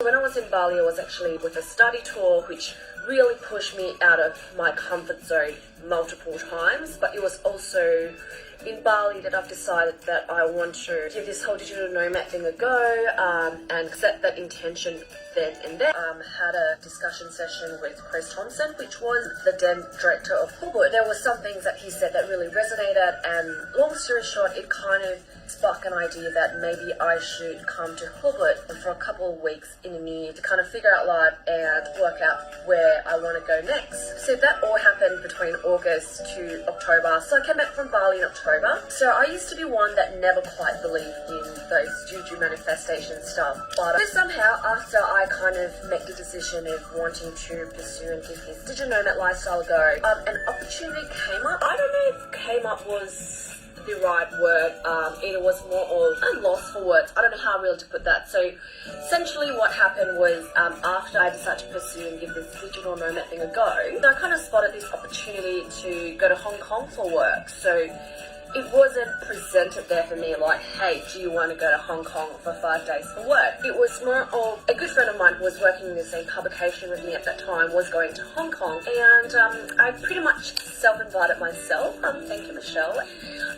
When I was in Bali, I was actually with a study tour, which really pushed me out of my comfort zone multiple times, but it was also in Bali that I've decided that I want to give this whole digital nomad thing a go, and set that intention then and there. Had a discussion session with Chris Thompson, which was the then director of Ubud. There were some things that he said that really resonated, and long story short, it kind of sparked an idea that maybe I should come to Ubud for a couple of weeks in the new year to kind of figure out life and work out where I want to go next. So that all happened between August to October. So I came back from Bali in October. So I used to be one that never quite believed in those juju manifestation stuff. But somehow, after I kind of made the decision of wanting to pursue and give this digital nomad lifestyle a go, an opportunity came up. I don't know if came up was the right word. It was more of I'm lost for words. I don't know how real to put that. So essentially what happened was, after I decided to pursue and give this digital nomad thing a go, I kind of spotted this opportunity to go to Hong Kong for work. So it wasn't presented there for me like, hey, do you want to go to Hong Kong for 5 days for work? It was more of a good friend of mine who was working in the same publication with me at that time was going to Hong Kong, and I pretty much self-invited myself. Thank you, Michelle.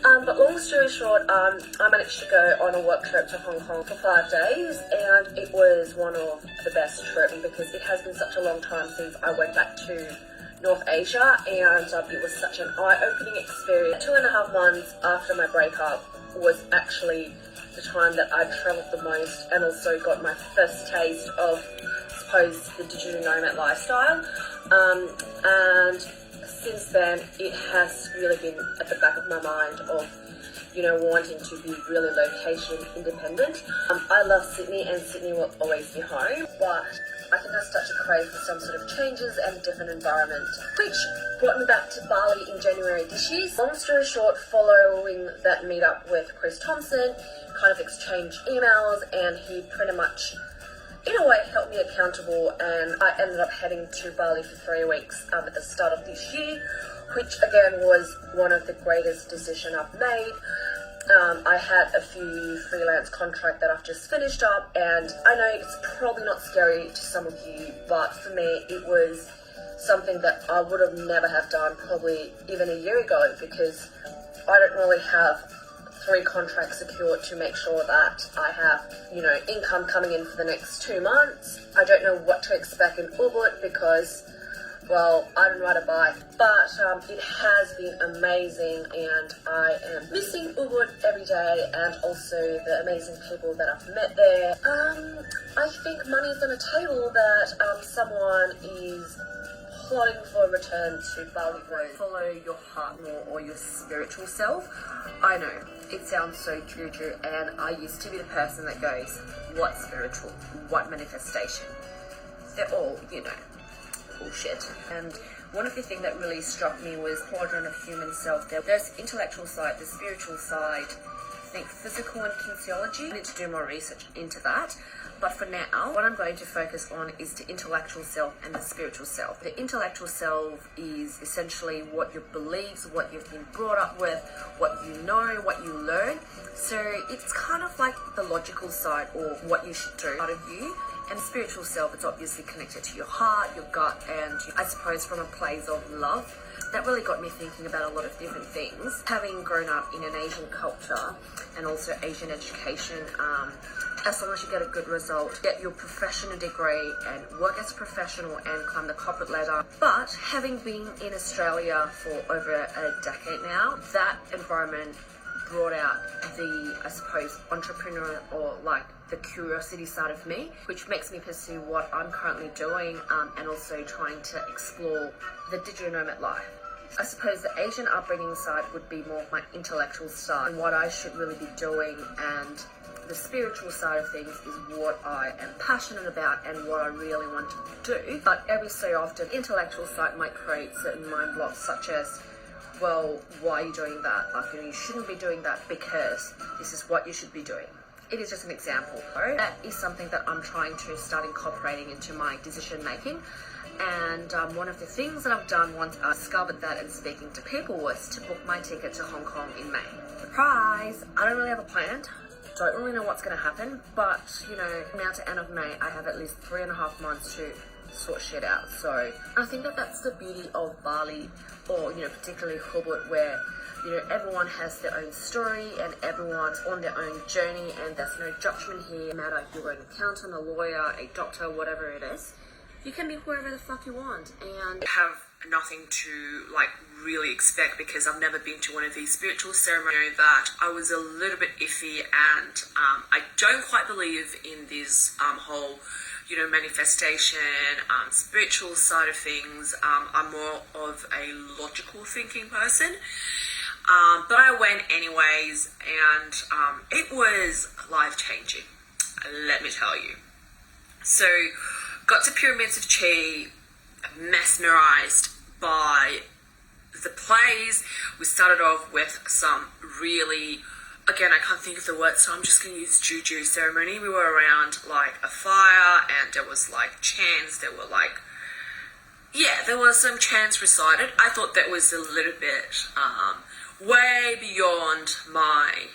But long story short, I managed to go on a work trip to Hong Kong for 5 days, and it was one of the best trips because it has been such a long time since I went back to North Asia, and it was such an eye-opening experience. 2.5 months after my breakup was actually the time that I travelled the most and also got my first taste of, I suppose, the digital nomad lifestyle. And since then, it has really been at the back of my mind of, you know, wanting to be really location independent. I love Sydney, and Sydney will always be home, but I think I started to crave for some sort of changes and different environment, which brought me back to Bali in January this year. Long story short, following that meetup with Chris Thompson, kind of exchanged emails, and he pretty much, in a way, held me accountable, and I ended up heading to Bali for 3 weeks at the start of this year, which again was one of the greatest decisions I've made. I had a few freelance contracts that I've just finished up, and I know it's probably not scary to some of you, but for me it was something that I would have never have done probably even a year ago, because I don't really have 3 contracts secured to make sure that I have, you know, income coming in for the next 2 months. I don't know what to expect in Ubud because, well, I don't ride a bike, but it has been amazing, and I am missing Ubud every day, and also the amazing people that I've met there. I think money's on the table that someone is plotting for a return to Bali. Follow your heart more, or your spiritual self. I know, it sounds so juju, and I used to be the person that goes, what spiritual, what manifestation? They're all, you know, bullshit. And one of the things that really struck me was quadrant of human self. There's the intellectual side, the spiritual side, I think physical and kinesiology. I need to do more research into that. But for now, what I'm going to focus on is the intellectual self and the spiritual self. The intellectual self is essentially what your beliefs, what you've been brought up with, what you know, what you learn. So it's kind of like the logical side, or what you should do out of you. And spiritual self, it's obviously connected to your heart, your gut, and I suppose from a place of love. That really got me thinking about a lot of different things. Having grown up in an Asian culture and also Asian education, as long as you get a good result, get your professional degree and work as a professional and climb the corporate ladder. But having been in Australia for over a decade now, that environment brought out the, I suppose, entrepreneur, or like the curiosity side of me, which makes me pursue what I'm currently doing, and also trying to explore the digital nomad life. I suppose the Asian upbringing side would be more of my intellectual side and what I should really be doing, and the spiritual side of things is what I am passionate about and what I really want to do. But every so often, the intellectual side might create certain mind blocks, such as, well, why are you doing that? Like, you know, you shouldn't be doing that because this is what you should be doing. It is just an example. That is something that I'm trying to start incorporating into my decision making. And one of the things that I've done once I discovered that and speaking to people was to book my ticket to Hong Kong in May. Surprise! I don't really have a plan. don't really know what's going to happen, but you know, now to end of May, I have at least 3.5 months to sort shit out. So I think that that's the beauty of Bali, or you know, particularly Ubud, where you know, everyone has their own story and everyone's on their own journey, and there's no judgment here. No matter if you're an accountant, a lawyer, a doctor, whatever it is, you can be whoever the fuck you want. And have nothing to like really expect, because I've never been to one of these spiritual ceremonies. That I was a little bit iffy, and I don't quite believe in this whole, you know, manifestation, spiritual side of things. I'm more of a logical thinking person. But I went anyways, and it was life-changing, let me tell you. So, got to Pyramids of Chi, mesmerized by the plays. We started off with some really, again, I can't think of the word, so I'm just going to use juju ceremony. We were around like a fire, and there was like chants, there were like, yeah, there was some chants recited. I thought that was a little bit way beyond my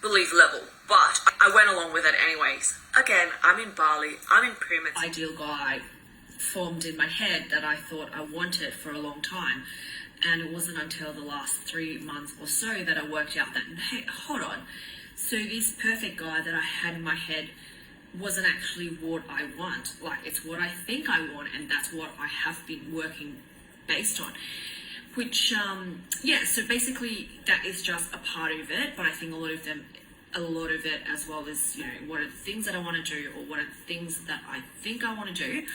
belief level, but I went along with it anyways. Again, I'm in Bali, I'm in Pyramids. Ideal guy formed in my head that I thought I wanted for a long time, and it wasn't until the last 3 months or so that I worked out that, hey, hold on, so this perfect guy that I had in my head wasn't actually what I want. Like, it's what I think I want, and that's what I have been working based on. Which, yeah, so basically that is just a part of it, but I think a lot of it as well is, you know, what are the things that I want to do, or what are the things that I think I want to do.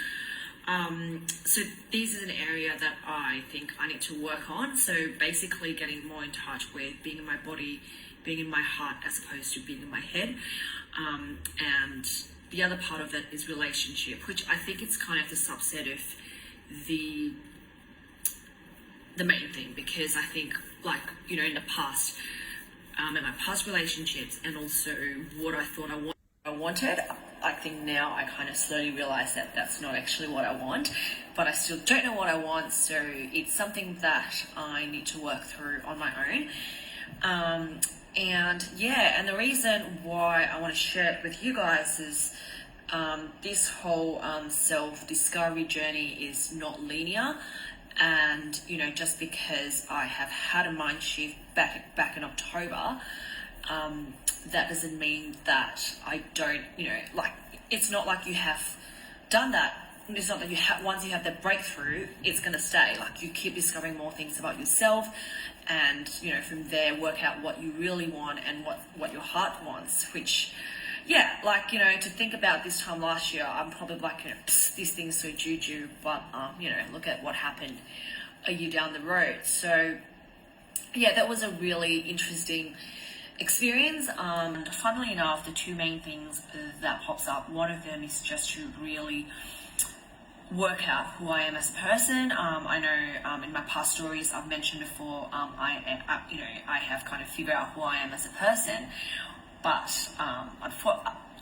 So this is an area that I think I need to work on. So basically getting more in touch with being in my body, being in my heart, as opposed to being in my head. And the other part of it is relationship, which I think it's kind of the subset of the main thing, because I think, like, you know, in the past, in my past relationships, and also what I thought I wanted, I think now I kind of slowly realize that that's not actually what I want, but I still don't know what I want, so it's something that I need to work through on my own. And yeah, and the reason why I want to share it with you guys is this whole self-discovery journey is not linear. And, you know, just because I have had a mind shift back in October, that doesn't mean that I don't, you know, like, it's not like you have done that. It's not that you have, once you have the breakthrough, it's going to stay. Like, you keep discovering more things about yourself, and, you know, from there work out what you really want and what your heart wants, which, yeah, like, you know, to think about this time last year, I'm probably like, you know, this thing's so juju, but, you know, look at what happened a year down the road. So, yeah, that was a really interesting experience. Funnily enough, the two main things that pops up, one of them is just to really work out who I am as a person. I know in my past stories I've mentioned before, I have kind of figured out who I am as a person. But I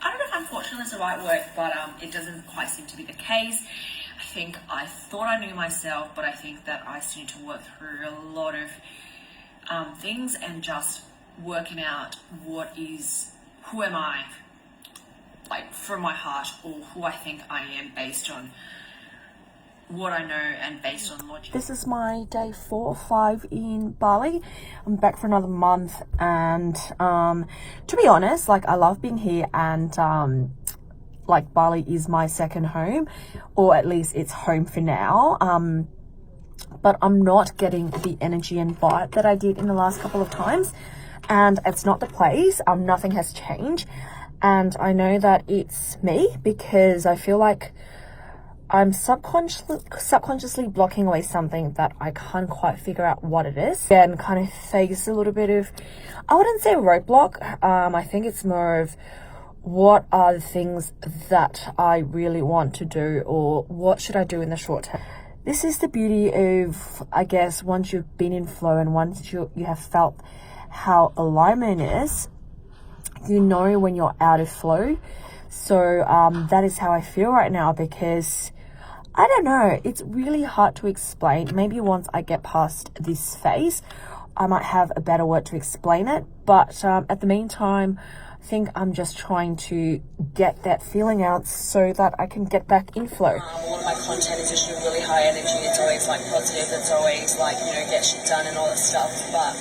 don't know if unfortunately is the right word, but it doesn't quite seem to be the case. I think I thought I knew myself, but I think that I still need to work through a lot of things, and just working out who am I, like, from my heart, or who I think I am based on what I know and based on logic. This is my day 4 or 5 in Bali. I'm back for another month, and to be honest, like, I love being here, and like, Bali is my second home, or at least it's home for now. But I'm not getting the energy and vibe that I did in the last couple of times, and it's not the place. Nothing has changed, and I know that it's me, because I feel like I'm subconsciously blocking away something that I can't quite figure out what it is, and kind of face a little bit of, I wouldn't say roadblock. I think it's more of, what are the things that I really want to do, or what should I do in the short term? This is the beauty of, I guess, once you've been in flow, and once you have felt how alignment is, you know when you're out of flow. So that is how I feel right now, because I don't know, it's really hard to explain. Maybe once I get past this phase, I might have a better word to explain it. But at the meantime, think I'm just trying to get that feeling out so that I can get back in flow. A lot of my content is usually really high energy. It's always like positive. It's always like, you know, get shit done and all that stuff. But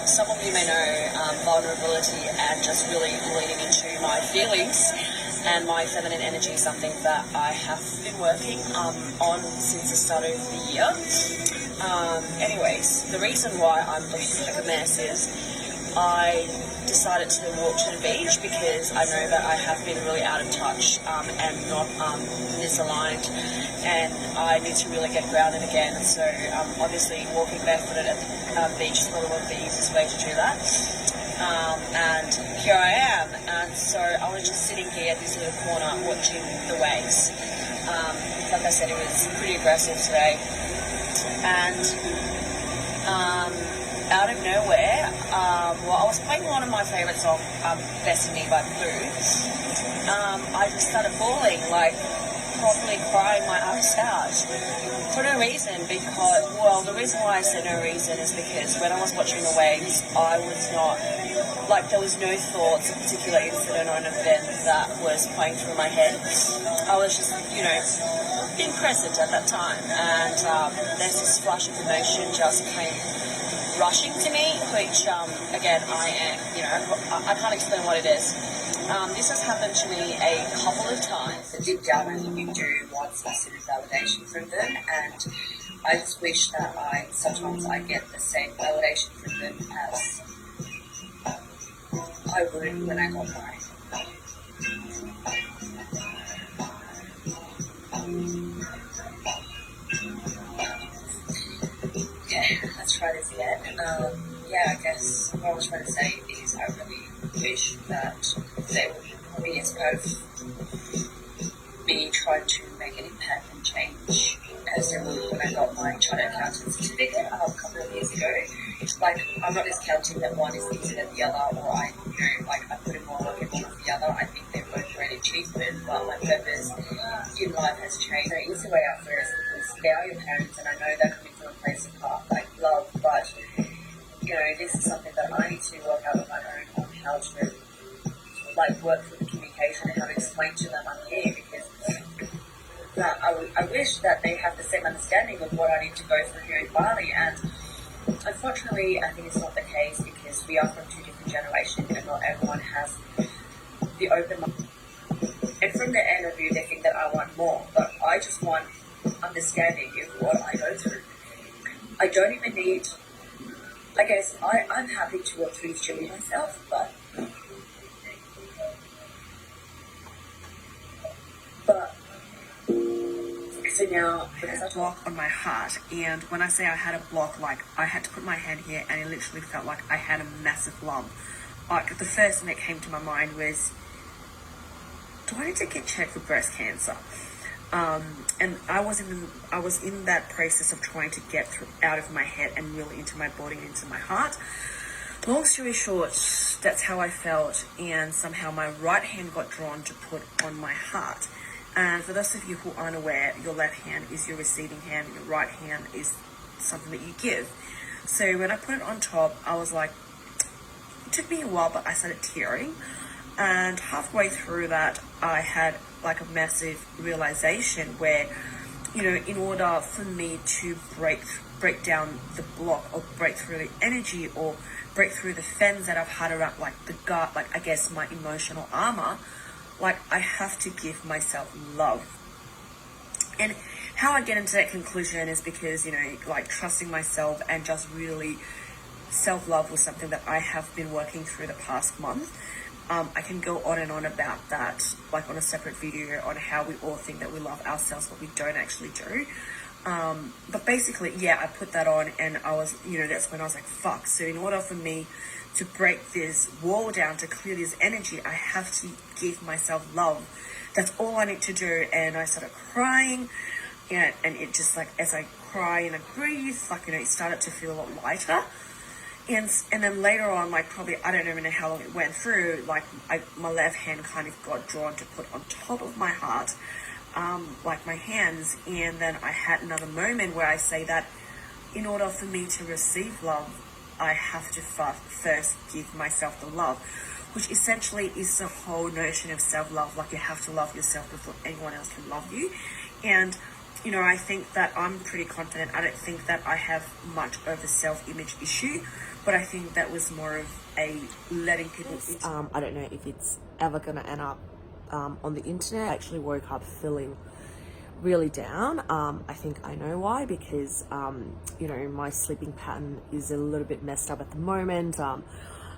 some of you may know vulnerability and just really leaning into my feelings and my feminine energy is something that I have been working on since the start of the year. Anyways, the reason why I'm looking like a mess is I decided to walk to the beach because I know that I have been really out of touch and not misaligned, and I need to really get grounded again. So obviously walking barefooted at the beach is probably one of the easiest way to do that. And here I am, and so I was just sitting here at this little corner watching the waves. Like I said, it was pretty aggressive today, and out of nowhere, I was playing one of my favourite songs, Destiny by Blue. I just started bawling, like properly crying my eyes out for no reason, because, well, the reason why I said no reason is because when I was watching the waves, I was not, like, there was no thoughts, a particular incident or an event that was playing through my head. I was just, you know, being present at that time, and there's this flash of emotion just came rushing to me, which, again, I am, you know, I can't explain what it is. This has happened to me a couple of times. Deep down, I think you do want specific validation from them, and I just wish that sometimes I get the same validation from them as I would when I got mine. Okay, let's try this again. I guess what I was trying to say is I really wish that they would be as part of me trying to make an impact and change as they would when I got my chartered accountant certificate a couple of years ago. Like, I'm not discounting that one is easier than the other, or I put in more work in one or the other. I think they're both great achievements, but my purpose in life has changed. There is a way out for us because they are your parents, and I know they're coming from a place of heart, like love, but you know, this is something that I need to work out on my own on how to work through the communication and how to explain to them I'm here, because I wish that they have the same understanding of what I need to go through here in Bali, and unfortunately I think it's not the case because we are from two different generations and not everyone has the open mind. And from the end of view, they think that I want more, but I just want understanding of what I go through. I don't even need, I guess I'm happy to work through this journey myself, but so now, because I block on my heart, and when I say I had a block, like, I had to put my hand here, and it literally felt like I had a massive lump. Like, the first thing that came to my mind was, do I need to get checked for breast cancer? And I was in that process of trying to get out of my head and really into my body and into my heart. Long story short, that's how I felt, and somehow my right hand got drawn to put on my heart. And for those of you who aren't aware, your left hand is your receiving hand, your right hand is something that you give. So when I put it on top, I was like, it took me a while, but I started tearing. And halfway through that, I had like a massive realization where, you know, in order for me to break down the block or break through the energy or break through the fence that I've had around, like the gut, like I guess my emotional armor, like I have to give myself love. And how I get into that conclusion is because, you know, like trusting myself and just really self-love was something that I have been working through the past month. I can go on and on about that, like on a separate video on how we all think that we love ourselves, but we don't actually do. But basically, yeah, I put that on and I was, you know, that's when I was like, fuck. So in order for me to break this wall down, to clear this energy, I have to give myself love. That's all I need to do. And I started crying, and it just like, as I cry and I breathe, like, you know, it started to feel a lot lighter. And then later on, like probably, I don't even know how long it went through, like my left hand kind of got drawn to put on top of my heart, like my hands. And then I had another moment where I say that in order for me to receive love, I have to first give myself the love, which essentially is the whole notion of self-love. Like, you have to love yourself before anyone else can love you. And you know, I think that I'm pretty confident. I don't think that I have much of a self-image issue, but I think that was more of a letting people into. I don't know if it's ever going to end up on the internet. I actually woke up feeling really down. I think I know why, because you know, my sleeping pattern is a little bit messed up at the moment.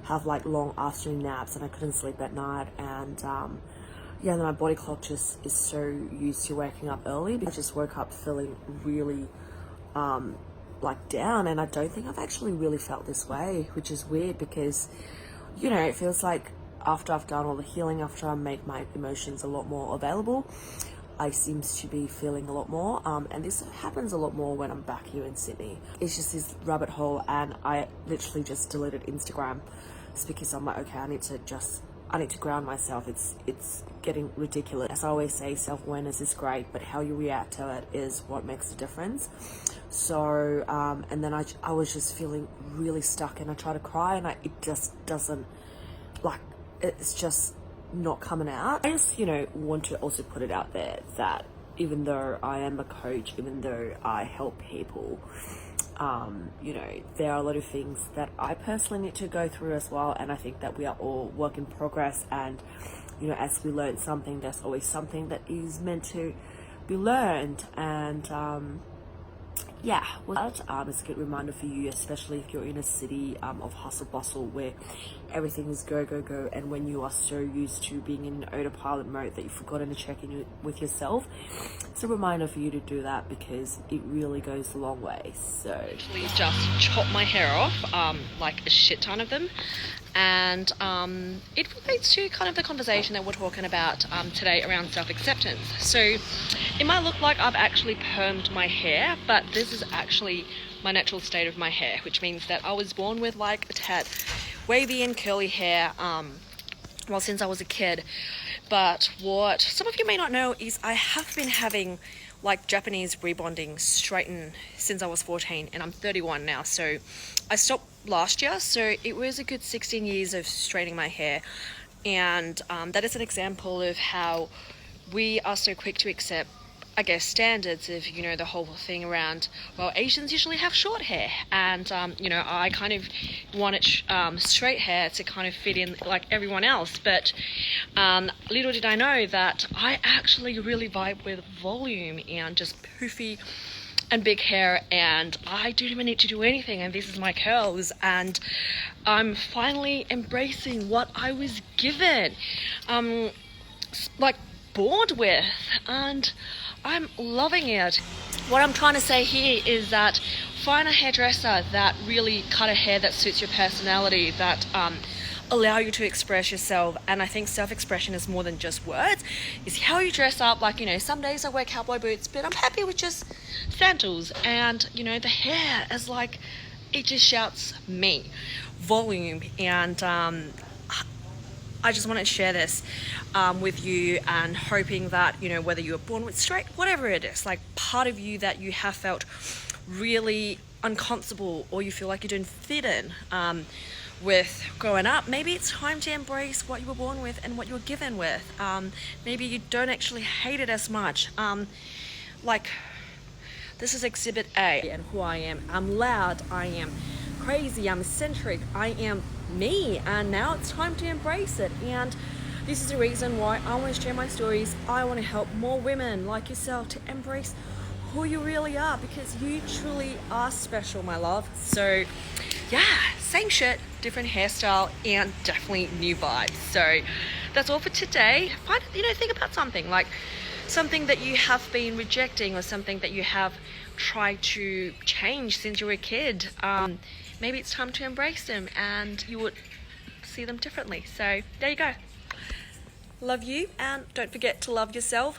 Have like long afternoon naps and I couldn't sleep at night, and yeah, and then my body clock just is so used to waking up early. I just woke up feeling really like down, and I don't think I've actually really felt this way, which is weird because, you know, it feels like after I've done all the healing, after I make my emotions a lot more available, I seems to be feeling a lot more, and this happens a lot more when I'm back here in Sydney. It's just this rabbit hole, and I literally just deleted Instagram. It's because I'm like, okay, I need to ground myself. It's getting ridiculous. As I always say, self-awareness is great, but how you react to it is what makes the difference. So and then I was just feeling really stuck, and I try to cry, and it just doesn't, like, it's just not coming out. I just, you know, want to also put it out there that even though I am a coach, even though I help people, you know, there are a lot of things that I personally need to go through as well, and I think that we are all work in progress, and you know, as we learn something, there's always something that is meant to be learned. And yeah, well, it's a good reminder for you, especially if you're in a city of hustle bustle where everything is go go go, and when you are so used to being in autopilot mode that you've forgotten to check in with yourself. It's a reminder for you to do that, because it really goes a long way. So Actually just chop my hair off, like a shit ton of them, and it relates to kind of the conversation that we're talking about today around self-acceptance. So it might look like I've actually permed my hair, but this is actually my natural state of my hair, which means that I was born with like a tad wavy and curly hair, well, since I was a kid. But what some of you may not know is I have been having like Japanese rebonding straighten since I was 14, and I'm 31 now, so I stopped last year, so it was a good 16 years of straightening my hair. And that is an example of how we are so quick to accept, I guess, standards of, you know, the whole thing around, well, Asians usually have short hair, and you know, I kind of wanted straight hair to kind of fit in like everyone else. But little did I know that I actually really vibe with volume and just poofy and big hair, and I don't even need to do anything, and this is my curls, and I'm finally embracing what I was given, like born with, and I'm loving it. What I'm trying to say here is that find a hairdresser that really cut a hair that suits your personality, that allow you to express yourself. And I think self-expression is more than just words. It's how you dress up. Like, you know, some days I wear cowboy boots, but I'm happy with just sandals. And, you know, the hair is like, it just shouts me, volume. And I just want to share this with you, and hoping that, you know, whether you were born with straight, whatever it is, like part of you that you have felt really uncomfortable, or you feel like you don't fit in with growing up, maybe it's time to embrace what you were born with and what you were given with. Maybe you don't actually hate it as much. Like, this is exhibit A, and who I am. I'm loud, I am crazy, I'm eccentric, I am me, and now it's time to embrace it. And this is the reason why I want to share my stories. I want to help more women like yourself to embrace who you really are, because you truly are special, my love. So yeah, same shit, different hairstyle, and definitely new vibes. So that's all for today. Find, you know, think about something, like something that you have been rejecting, or something that you have tried to change since you were a kid. Maybe it's time to embrace them, and you would see them differently. So there you go. Love you, and don't forget to love yourself.